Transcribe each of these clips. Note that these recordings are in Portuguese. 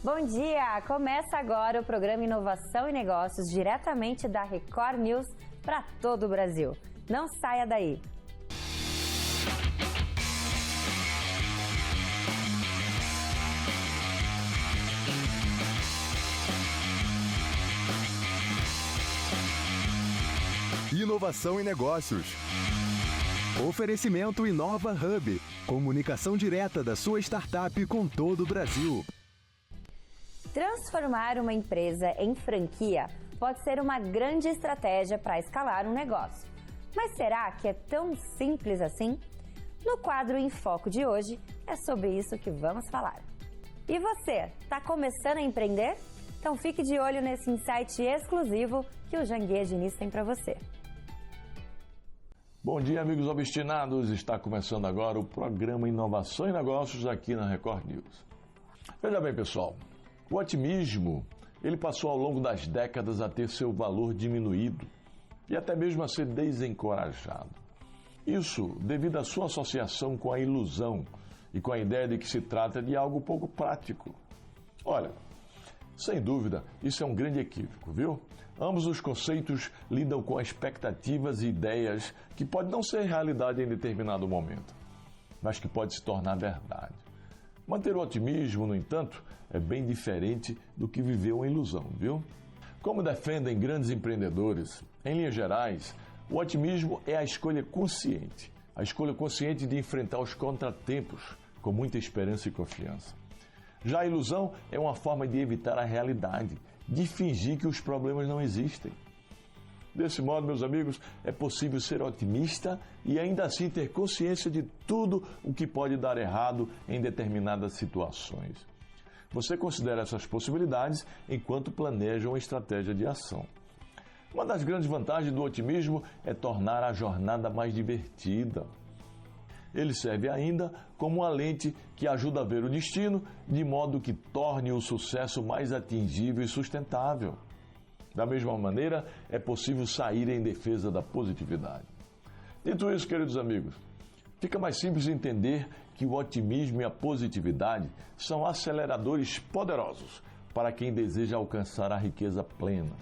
Bom dia! Começa agora o programa Inovação e Negócios, diretamente da Record News para todo o Brasil. Não saia daí! Inovação e Negócios. Oferecimento Inova Hub. Comunicação direta da sua startup com todo o Brasil. Transformar uma empresa em franquia pode ser uma grande estratégia para escalar um negócio. Mas será que é tão simples assim? No quadro Em Foco de hoje, é sobre isso que vamos falar. E você, está começando a empreender? Então fique de olho nesse insight exclusivo que o Janguier Diniz tem para você. Bom dia, amigos obstinados. Está começando agora o programa Inovação e Negócios aqui na Record News. Veja bem, pessoal, o otimismo, ele passou ao longo das décadas a ter seu valor diminuído e até mesmo a ser desencorajado. Isso devido à sua associação com a ilusão e com a ideia de que se trata de algo pouco prático. Olha, sem dúvida, isso é um grande equívoco, viu? Ambos os conceitos lidam com expectativas e ideias que podem não ser realidade em determinado momento, mas que pode se tornar verdade. Manter o otimismo, no entanto, é bem diferente do que viver uma ilusão, viu? Como defendem grandes empreendedores, em linhas gerais, o otimismo é a escolha consciente de enfrentar os contratempos com muita esperança e confiança. Já a ilusão é uma forma de evitar a realidade, de fingir que os problemas não existem. Desse modo, meus amigos, é possível ser otimista e ainda assim ter consciência de tudo o que pode dar errado em determinadas situações. Você considera essas possibilidades enquanto planeja uma estratégia de ação. Uma das grandes vantagens do otimismo é tornar a jornada mais divertida. Ele serve ainda como uma lente que ajuda a ver o destino, de modo que torne o sucesso mais atingível e sustentável. Da mesma maneira, é possível sair em defesa da positividade. Dito isso, queridos amigos, fica mais simples entender que o otimismo e a positividade são aceleradores poderosos para quem deseja alcançar a riqueza plena.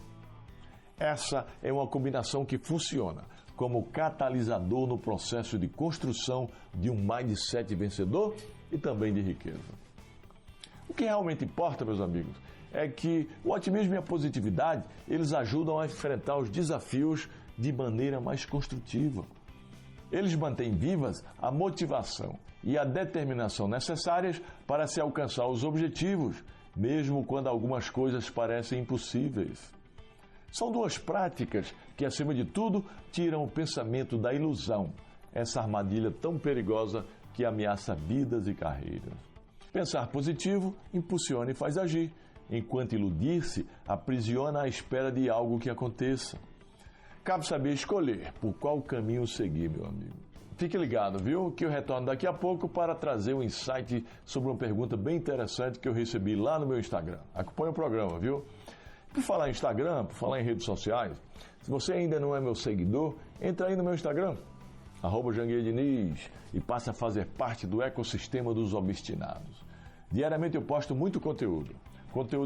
Essa é uma combinação que funciona como catalisador no processo de construção de um mindset vencedor e também de riqueza. O que realmente importa, meus amigos, é que o otimismo e a positividade, eles ajudam a enfrentar os desafios de maneira mais construtiva. Eles mantêm vivas a motivação e a determinação necessárias para se alcançar os objetivos, mesmo quando algumas coisas parecem impossíveis. São duas práticas que, acima de tudo, tiram o pensamento da ilusão, essa armadilha tão perigosa que ameaça vidas e carreiras. Pensar positivo impulsiona e faz agir, enquanto iludir-se aprisiona à espera de algo que aconteça. Cabe saber escolher por qual caminho seguir, meu amigo. Fique ligado, viu? Que eu retorno daqui a pouco para trazer um insight sobre uma pergunta bem interessante que eu recebi lá no meu Instagram. Acompanhe o programa, viu? Por falar em Instagram, por falar em redes sociais, se você ainda não é meu seguidor, entra aí no meu Instagram, @Janguier Diniz, e passe a fazer parte do ecossistema dos obstinados. Diariamente eu posto muito conteúdo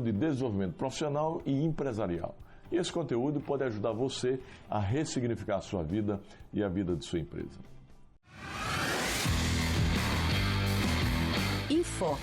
de desenvolvimento profissional e empresarial. E esse conteúdo pode ajudar você a ressignificar a sua vida e a vida de sua empresa. Em Foco.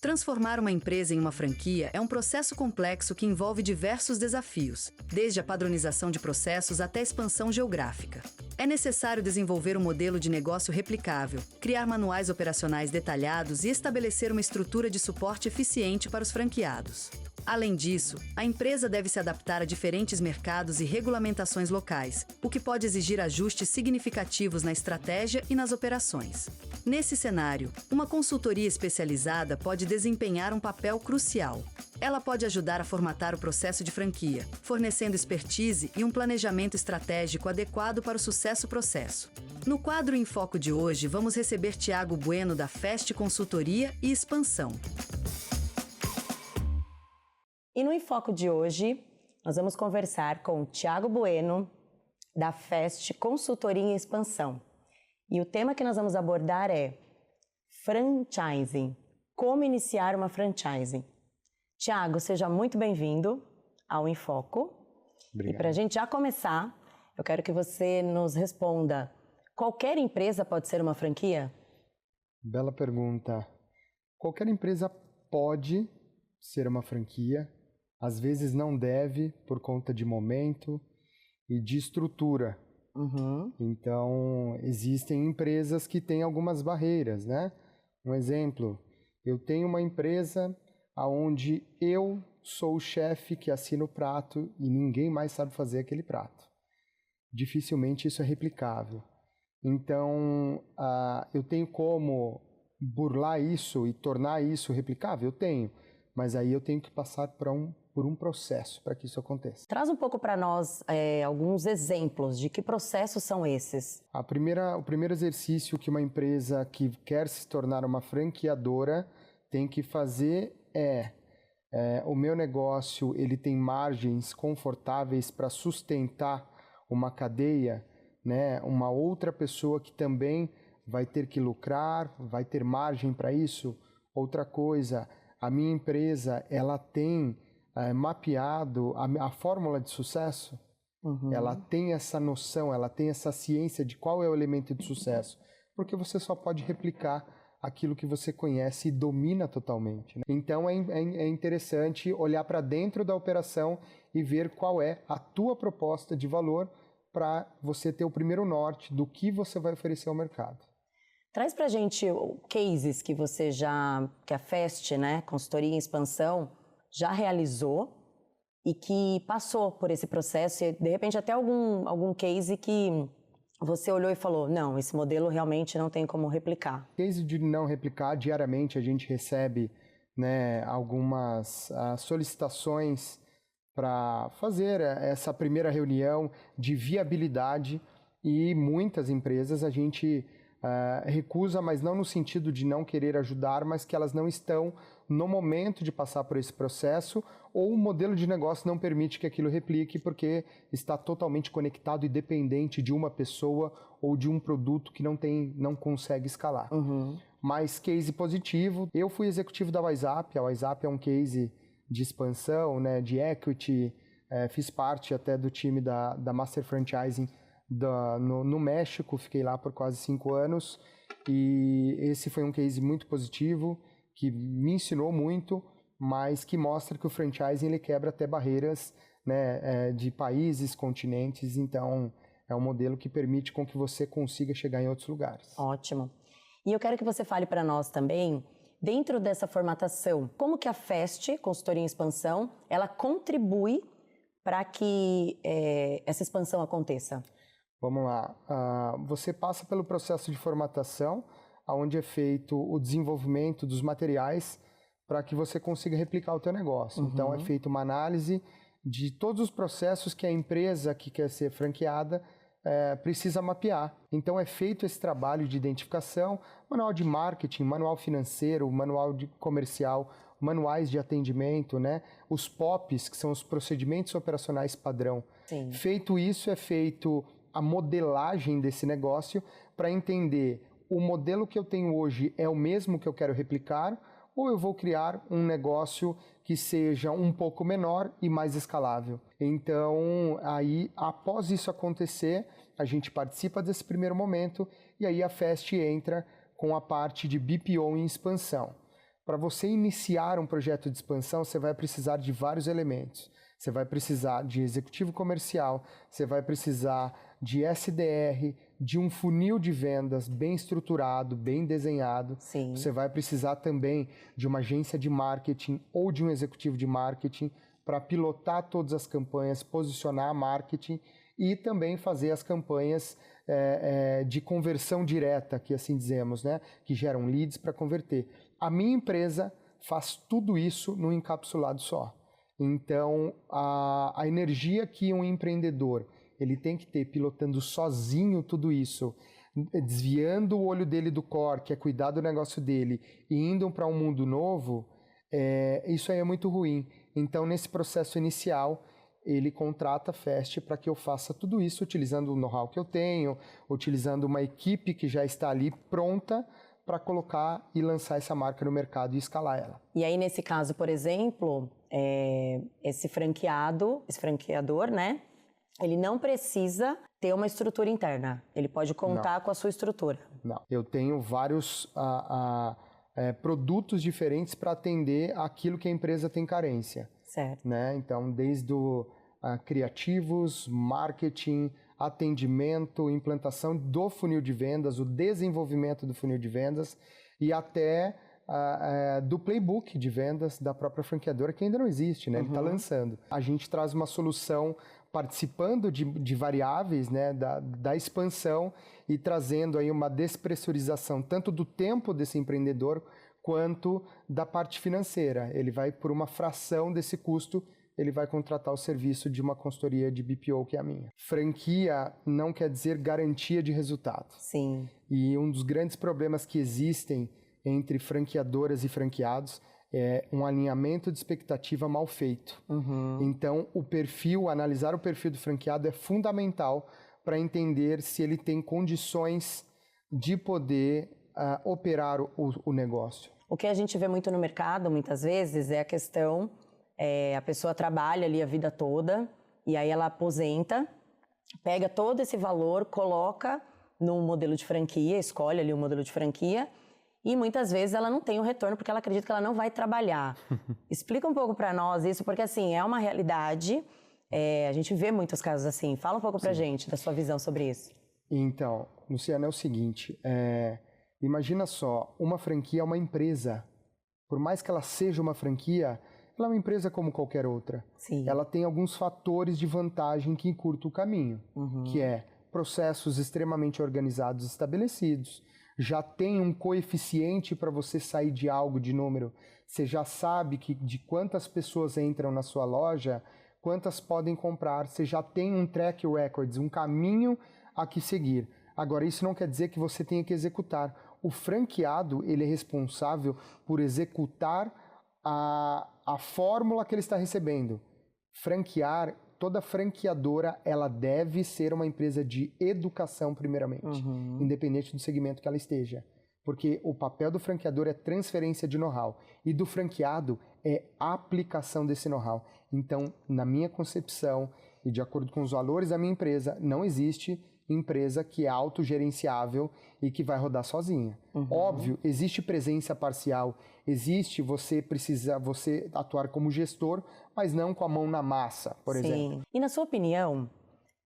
Transformar uma empresa em uma franquia é um processo complexo que envolve diversos desafios, desde a padronização de processos até a expansão geográfica. É necessário desenvolver um modelo de negócio replicável, criar manuais operacionais detalhados e estabelecer uma estrutura de suporte eficiente para os franqueados. Além disso, a empresa deve se adaptar a diferentes mercados e regulamentações locais, o que pode exigir ajustes significativos na estratégia e nas operações. Nesse cenário, uma consultoria especializada pode desempenhar um papel crucial. Ela pode ajudar a formatar o processo de franquia, fornecendo expertise e um planejamento estratégico adequado para o sucesso-processo. No quadro Em Foco de hoje, vamos receber Thiago Bueno da Fest Consultoria e Expansão. E no Em Foco de hoje, nós vamos conversar com o Thiago Bueno, da Fest Consultoria em Expansão. E o tema que nós vamos abordar é franchising. Como iniciar uma franchising? Tiago, seja muito bem-vindo ao Infoco. Obrigado. E para a gente já começar, eu quero que você nos responda: qualquer empresa pode ser uma franquia? Bela pergunta. Qualquer empresa pode ser uma franquia, às vezes não deve por conta de momento e de estrutura. Então, existem empresas que têm algumas barreiras, né? Um exemplo, eu tenho uma empresa onde eu sou o chefe que assina o prato e ninguém mais sabe fazer aquele prato. Dificilmente isso é replicável. Então, eu tenho como burlar isso e tornar isso replicável? Eu tenho, mas aí eu tenho que passar por um processo para que isso aconteça. Traz um pouco para nós alguns exemplos de que processos são esses. O primeiro exercício que uma empresa que quer se tornar uma franqueadora tem que fazer o meu negócio ele tem margens confortáveis para sustentar uma cadeia, né? Uma outra pessoa que também vai ter que lucrar, vai ter margem para isso. Outra coisa, a minha empresa ela tem mapeado a fórmula de sucesso. Ela tem essa noção, ela tem essa ciência de qual é o elemento de sucesso, porque você só pode replicar aquilo que você conhece e domina totalmente, né? Então é interessante olhar para dentro da operação e ver qual é a tua proposta de valor para você ter o primeiro norte do que você vai oferecer ao mercado. Traz pra gente cases que que a FEST, né, Consultoria em Expansão, já realizou e que passou por esse processo e de repente até algum case que você olhou e falou, não, esse modelo realmente não tem como replicar. Case de não replicar, diariamente a gente recebe, né, algumas solicitações para fazer essa primeira reunião de viabilidade e muitas empresas a gente recusa, mas não no sentido de não querer ajudar, mas que elas não estão no momento de passar por esse processo ou o modelo de negócio não permite que aquilo replique porque está totalmente conectado e dependente de uma pessoa ou de um produto que não consegue escalar. Mas case positivo, eu fui executivo da WhatsApp, a WhatsApp é um case de expansão, né, de equity, fiz parte até do time da Master Franchising no México, fiquei lá por quase 5 anos e esse foi um case muito positivo, que me ensinou muito, mas que mostra que o franchising ele quebra até barreiras, né, de países, continentes, então é um modelo que permite com que você consiga chegar em outros lugares. Ótimo. E eu quero que você fale para nós também, dentro dessa formatação, como que a FEST, Consultoria em Expansão, ela contribui para que essa expansão aconteça? Vamos lá. Você passa pelo processo de formatação, onde é feito o desenvolvimento dos materiais para que você consiga replicar o teu negócio. Então, é feita uma análise de todos os processos que a empresa que quer ser franqueada precisa mapear. Então, é feito esse trabalho de identificação, manual de marketing, manual financeiro, manual de comercial, manuais de atendimento, né? Os POPs, que são os procedimentos operacionais padrão. Sim. Feito isso, é feito a modelagem desse negócio para entender o modelo que eu tenho hoje é o mesmo que eu quero replicar ou eu vou criar um negócio que seja um pouco menor e mais escalável. Então, aí, após isso acontecer, a gente participa desse primeiro momento e aí a FEST entra com a parte de BPO em expansão. Para você iniciar um projeto de expansão, você vai precisar de vários elementos. Você vai precisar de executivo comercial, você vai precisar de SDR, de um funil de vendas bem estruturado, bem desenhado. Sim. Você vai precisar também de uma agência de marketing ou de um executivo de marketing para pilotar todas as campanhas, posicionar a marketing e também fazer as campanhas de conversão direta, que assim dizemos, né? Que geram leads para converter. A minha empresa faz tudo isso num encapsulado só. Então, a energia que um empreendedor ele tem que ter pilotando sozinho tudo isso, desviando o olho dele do core, que é cuidar do negócio dele, e indo para um mundo novo, isso aí é muito ruim. Então, nesse processo inicial, ele contrata a Fest para que eu faça tudo isso utilizando o know-how que eu tenho, utilizando uma equipe que já está ali pronta para colocar e lançar essa marca no mercado e escalar ela. E aí, nesse caso, por exemplo, esse franqueador, né? Ele não precisa ter uma estrutura interna. Ele pode contar com a sua estrutura. Não. Eu tenho vários produtos diferentes para atender aquilo que a empresa tem carência. Certo. Né? Então, desde criativos, marketing, atendimento, implantação do funil de vendas, o desenvolvimento do funil de vendas e até do playbook de vendas da própria franqueadora, que ainda não existe, né? Ele está lançando. A gente traz uma solução participando de variáveis, né, da expansão e trazendo aí uma despressurização tanto do tempo desse empreendedor quanto da parte financeira. Ele vai, por uma fração desse custo, ele vai contratar o serviço de uma consultoria de BPO, que é a minha. Franquia não quer dizer garantia de resultado. Sim. E um dos grandes problemas que existem entre franqueadoras e franqueados é um alinhamento de expectativa mal feito. Então, analisar o perfil do franqueado é fundamental para entender se ele tem condições de poder operar o negócio. O que a gente vê muito no mercado, muitas vezes, é a questão, a pessoa trabalha ali a vida toda, e aí ela aposenta, pega todo esse valor, coloca num modelo de franquia, escolhe ali um modelo de franquia, e muitas vezes ela não tem o retorno porque ela acredita que ela não vai trabalhar. Explica um pouco para nós isso, porque assim, é uma realidade, a gente vê muitos casos assim. Fala um pouco pra gente da sua visão sobre isso. Então, Luciana, é o seguinte, imagina só, uma franquia é uma empresa. Por mais que ela seja uma franquia, ela é uma empresa como qualquer outra. Sim. Ela tem alguns fatores de vantagem que encurtam o caminho, que é processos extremamente organizados e estabelecidos, já tem um coeficiente para você sair de algo de número, você já sabe de quantas pessoas entram na sua loja, quantas podem comprar, você já tem um track records, um caminho a que seguir. Agora, isso não quer dizer que você tenha que executar. O franqueado, ele é responsável por executar a fórmula que ele está recebendo. Franquear, toda franqueadora, ela deve ser uma empresa de educação, primeiramente, independente do segmento que ela esteja. Porque o papel do franqueador é transferência de know-how e do franqueado é aplicação desse know-how. Então, na minha concepção e de acordo com os valores da minha empresa, não existe empresa que é autogerenciável e que vai rodar sozinha. Óbvio, existe presença parcial, existe você atuar como gestor, mas não com a mão na massa, por exemplo. E na sua opinião,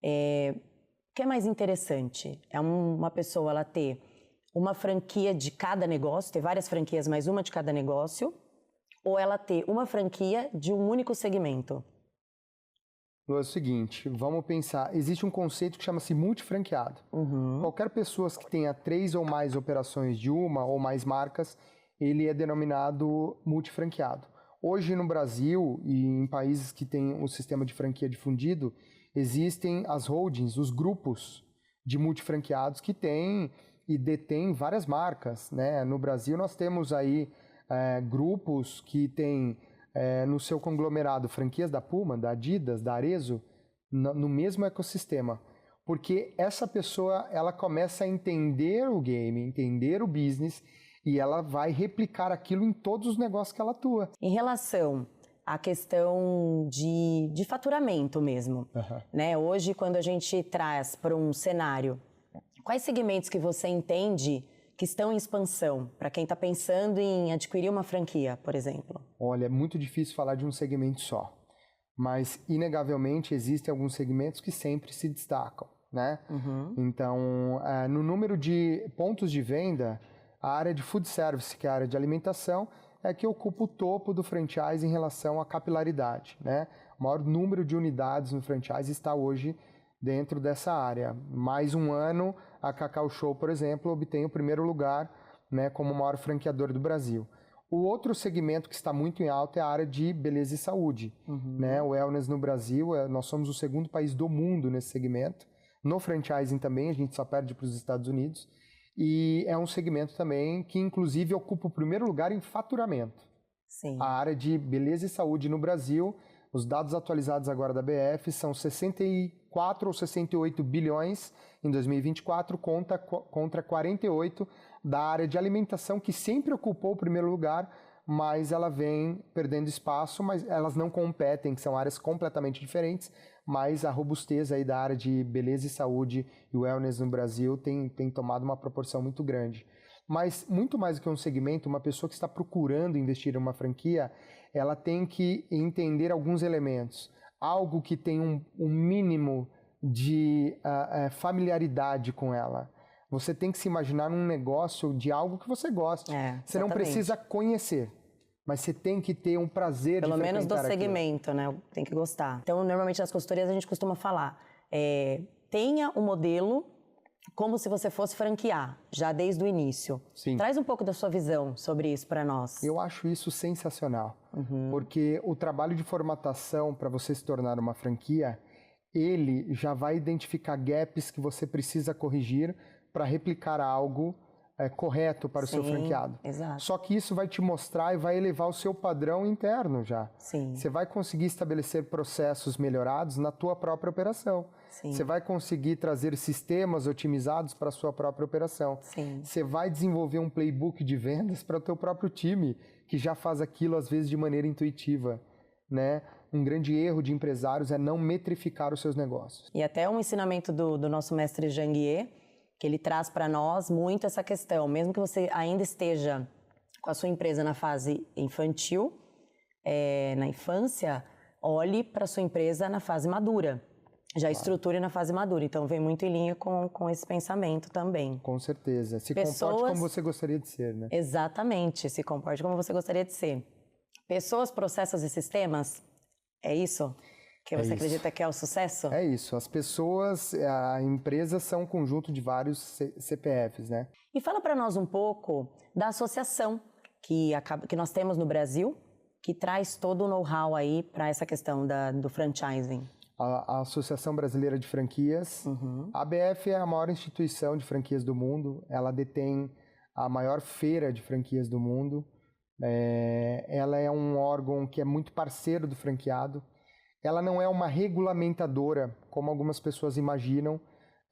o que é mais interessante? É uma pessoa ela ter uma franquia de cada negócio, ter várias franquias, mas uma de cada negócio, ou ela ter uma franquia de um único segmento? É o seguinte, vamos pensar, existe um conceito que chama-se multifranqueado. Qualquer pessoa que tenha 3 ou mais operações de uma ou mais marcas, ele é denominado multifranqueado. Hoje no Brasil e em países que têm o sistema de franquia difundido, existem as holdings, os grupos de multifranqueados que têm e detêm várias marcas, né? No Brasil nós temos aí grupos que têm no seu conglomerado franquias da Puma, da Adidas, da Arezzo, no mesmo ecossistema. Porque essa pessoa, ela começa a entender o game, entender o business, e ela vai replicar aquilo em todos os negócios que ela atua. Em relação à questão de faturamento mesmo, né? Hoje, quando a gente traz para um cenário, quais segmentos que você entende que estão em expansão, para quem está pensando em adquirir uma franquia, por exemplo? Olha, é muito difícil falar de um segmento só, mas inegavelmente existem alguns segmentos que sempre se destacam, né? Então, no número de pontos de venda, a área de food service, que é a área de alimentação, é que ocupa o topo do franchise em relação à capilaridade, né? O maior número de unidades no franchise está hoje dentro dessa área. Mais um ano, a Cacau Show, por exemplo, obtém o primeiro lugar, né, como o maior franqueador do Brasil. O outro segmento que está muito em alta é a área de beleza e saúde. Né? O wellness no Brasil, nós somos o segundo país do mundo nesse segmento. No franchising também, a gente só perde para os Estados Unidos. E é um segmento também que, inclusive, ocupa o primeiro lugar em faturamento. Sim. A área de beleza e saúde no Brasil Os dados atualizados agora da BF são 64 ou 68 bilhões em 2024 contra 48 da área de alimentação, que sempre ocupou o primeiro lugar, mas ela vem perdendo espaço, mas elas não competem, que são áreas completamente diferentes, mas a robustez aí da área de beleza e saúde e wellness no Brasil tem tomado uma proporção muito grande. Mas muito mais do que um segmento, uma pessoa que está procurando investir em uma franquia, ela tem que entender alguns elementos. Algo que tem um mínimo de familiaridade com ela. Você tem que se imaginar num negócio de algo que você goste. Você não precisa conhecer, mas você tem que ter um prazer pelo de menos do frequentar segmento, né? Tem que gostar. Então, normalmente nas consultorias a gente costuma falar, tenha um modelo como se você fosse franquear, já desde o início. Sim. Traz um pouco da sua visão sobre isso para nós. Eu acho isso sensacional, porque o trabalho de formatação para você se tornar uma franquia, ele já vai identificar gaps que você precisa corrigir para replicar algo correto para o seu franqueado. Exato. Só que isso vai te mostrar e vai elevar o seu padrão interno já. Sim. Você vai conseguir estabelecer processos melhorados na tua própria operação. Sim. Você vai conseguir trazer sistemas otimizados para a sua própria operação. Sim. Você vai desenvolver um playbook de vendas para o teu próprio time, que já faz aquilo às vezes de maneira intuitiva, né? Um grande erro de empresários é não metrificar os seus negócios. E até um ensinamento do nosso mestre Janguier, que ele traz para nós muito essa questão, mesmo que você ainda esteja com a sua empresa na fase infantil, na infância, olhe para a sua empresa na fase madura, já estruture na fase madura. Então, vem muito em linha com esse pensamento também. Com certeza. Se comporte como você gostaria de ser, né? Exatamente, se comporte como você gostaria de ser. Pessoas, processos e sistemas, é isso? Que você acredita que é o sucesso? É isso. As pessoas, a empresa são um conjunto de vários CPFs, né? E fala para nós um pouco da associação que nós temos no Brasil, que traz todo o know-how aí para essa questão do franchising. A Associação Brasileira de Franquias. A ABF é a maior instituição de franquias do mundo. Ela detém a maior feira de franquias do mundo. Ela é um órgão que é muito parceiro do franqueado. Ela não é uma regulamentadora, como algumas pessoas imaginam.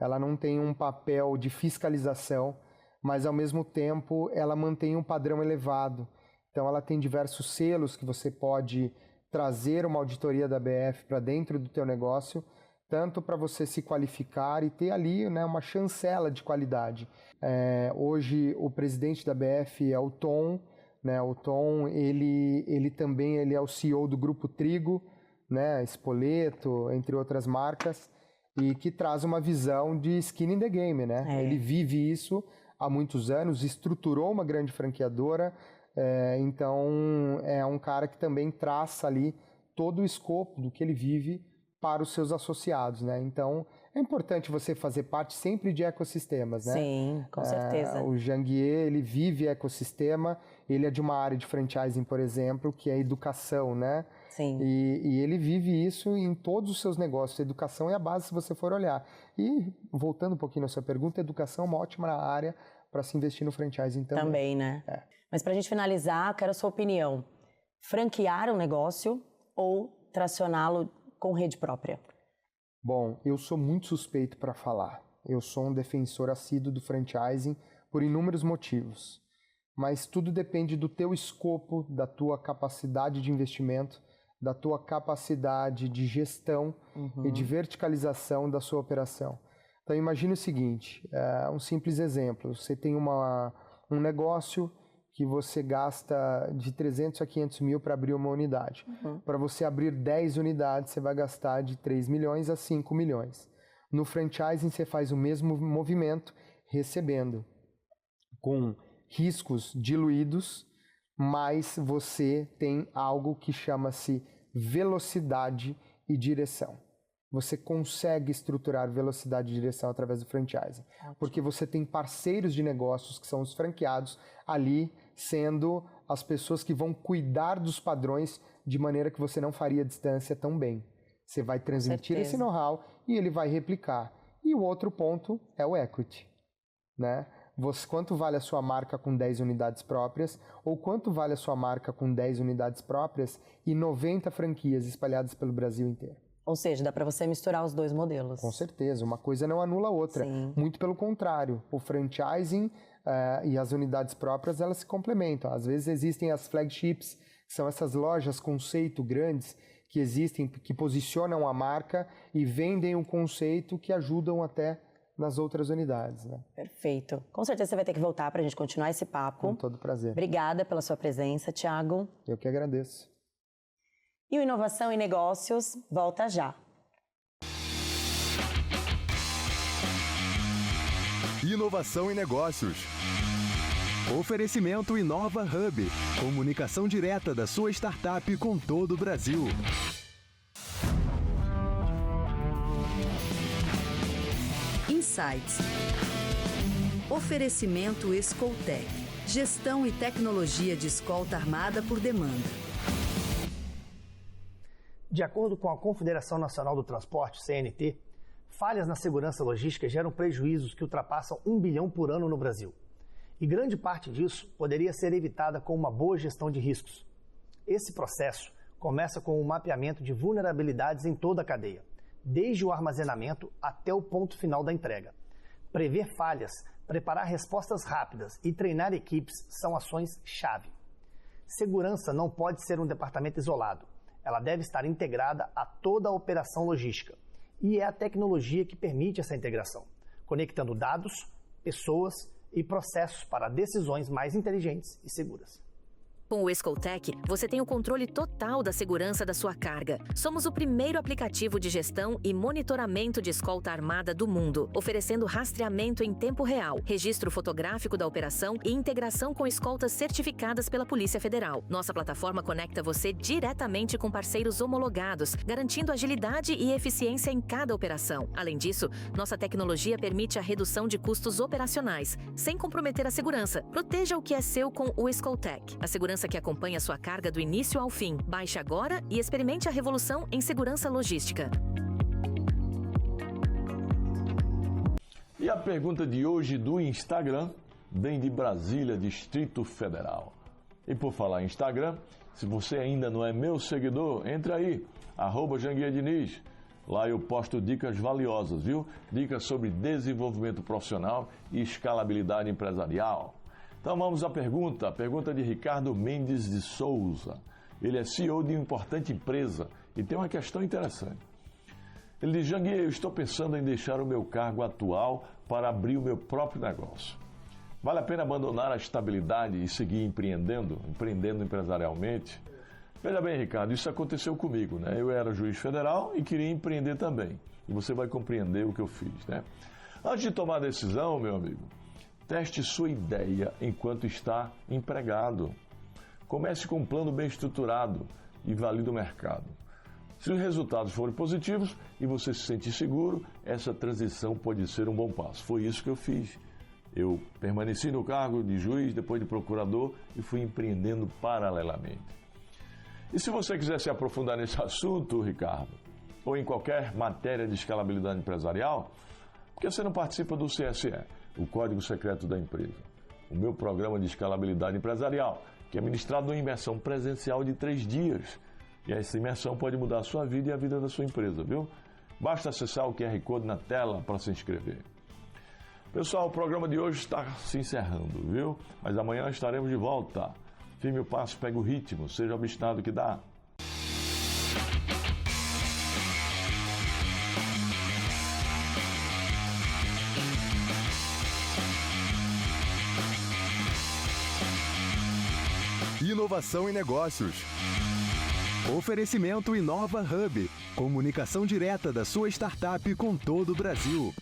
Ela não tem um papel de fiscalização, mas ao mesmo tempo ela mantém um padrão elevado. Então ela tem diversos selos que você pode trazer uma auditoria da BF para dentro do teu negócio, tanto para você se qualificar e ter ali, né, uma chancela de qualidade. Hoje o presidente da BF é o Tom, né? O Tom ele também é o CEO do Grupo Trigo, né, Spoleto, entre outras marcas, e que traz uma visão de skin in the game, né? Ele vive isso há muitos anos, estruturou uma grande franqueadora, então é um cara que também traça ali todo o escopo do que ele vive para os seus associados, né? Então é importante você fazer parte sempre de ecossistemas, né? Sim, com certeza. O Janguier, ele vive ecossistema, ele é de uma área de franchising, por exemplo, que é educação, né? Sim. E ele vive isso em todos os seus negócios. A educação é a base se você for olhar. E, voltando um pouquinho na sua pergunta, a educação é uma ótima área para se investir no franchising também. Também, né? Mas para a gente finalizar, eu quero a sua opinião. Franquear um negócio ou tracioná-lo com rede própria? Bom, eu sou muito suspeito para falar. Eu sou um defensor assíduo do franchising por inúmeros motivos. Mas tudo depende do teu escopo, da tua capacidade de investimento, da tua capacidade de gestão e de verticalização da sua operação. Então imagine o seguinte, um simples exemplo. Você tem um negócio que você gasta de 300 a 500 mil para abrir uma unidade. Para você abrir 10 unidades, você vai gastar de 3 milhões a 5 milhões. No franchising, você faz o mesmo movimento, recebendo com riscos diluídos, mas você tem algo que chama-se velocidade e direção. Você consegue estruturar velocidade e direção através do franchising, porque você tem parceiros de negócios que são os franqueados ali, sendo as pessoas que vão cuidar dos padrões de maneira que você não faria à distância tão bem. Você vai transmitir esse know-how e ele vai replicar. E o outro ponto é o equity, né? quanto vale a sua marca com 10 unidades próprias ou quanto vale a sua marca com 10 unidades próprias e 90 franquias espalhadas pelo Brasil inteiro. Ou seja, dá para você misturar os dois modelos. Com certeza, uma coisa não anula a outra. Sim. Muito pelo contrário, o franchising e as unidades próprias, elas se complementam. Às vezes existem as flagships, que são essas lojas conceito grandes que existem, que posicionam a marca e vendem um conceito que ajudam até nas outras unidades. Né? Perfeito. Com certeza você vai ter que voltar para a gente continuar esse papo. Com todo prazer. Obrigada pela sua presença, Thiago. Eu que agradeço. E o Inovação em Negócios volta já. Inovação em negócios. Oferecimento Inova Hub. Comunicação direta da sua startup com todo o Brasil. Insights. Oferecimento Escoltec. Gestão e tecnologia de escolta armada por demanda. De acordo com a Confederação Nacional do Transporte, CNT, falhas na segurança logística geram prejuízos que ultrapassam 1 bilhão por ano no Brasil. E grande parte disso poderia ser evitada com uma boa gestão de riscos. Esse processo começa com o mapeamento de vulnerabilidades em toda a cadeia, desde o armazenamento até o ponto final da entrega. Prever falhas, preparar respostas rápidas e treinar equipes são ações-chave. Segurança não pode ser um departamento isolado. Ela deve estar integrada a toda a operação logística. E é a tecnologia que permite essa integração, conectando dados, pessoas e processos para decisões mais inteligentes e seguras. Com o Escoltec, você tem o controle total da segurança da sua carga. Somos o primeiro aplicativo de gestão e monitoramento de escolta armada do mundo, oferecendo rastreamento em tempo real, registro fotográfico da operação e integração com escoltas certificadas pela Polícia Federal. Nossa plataforma conecta você diretamente com parceiros homologados, garantindo agilidade e eficiência em cada operação. Além disso, nossa tecnologia permite a redução de custos operacionais, sem comprometer a segurança. Proteja o que é seu com o Escoltec. A segurança que acompanha sua carga do início ao fim. Baixe agora e experimente a revolução em segurança logística. E a pergunta de hoje do Instagram vem de Brasília, Distrito Federal. E por falar em Instagram, se você ainda não é meu seguidor, entre aí, @JanguiaDiniz. Lá eu posto dicas valiosas, viu? Dicas sobre desenvolvimento profissional e escalabilidade empresarial. Então vamos à pergunta. A pergunta de Ricardo Mendes de Souza. Ele é CEO de uma importante empresa e tem uma questão interessante. Ele diz: Janguier, eu estou pensando em deixar o meu cargo atual para abrir o meu próprio negócio. Vale a pena abandonar a estabilidade e seguir empreendendo empresarialmente? Veja bem, Ricardo, isso aconteceu comigo, né? Eu era juiz federal e queria empreender também. E você vai compreender o que eu fiz, né? Antes de tomar a decisão, meu amigo, teste sua ideia enquanto está empregado. Comece com um plano bem estruturado e valide o mercado. Se os resultados forem positivos e você se sentir seguro, essa transição pode ser um bom passo. Foi isso que eu fiz. Eu permaneci no cargo de juiz, depois de procurador e fui empreendendo paralelamente. E se você quiser se aprofundar nesse assunto, Ricardo, ou em qualquer matéria de escalabilidade empresarial, por que você não participa do CSE, o Código Secreto da Empresa? O meu programa de escalabilidade empresarial, que é ministrado em imersão presencial de 3 dias. E essa imersão pode mudar a sua vida e a vida da sua empresa, viu? Basta acessar o QR Code na tela para se inscrever. Pessoal, o programa de hoje está se encerrando, viu? Mas amanhã estaremos de volta. Firme o passo, pega o ritmo, seja obstinado que dá. Inovação em negócios. Oferecimento Inova Hub. Comunicação direta da sua startup com todo o Brasil.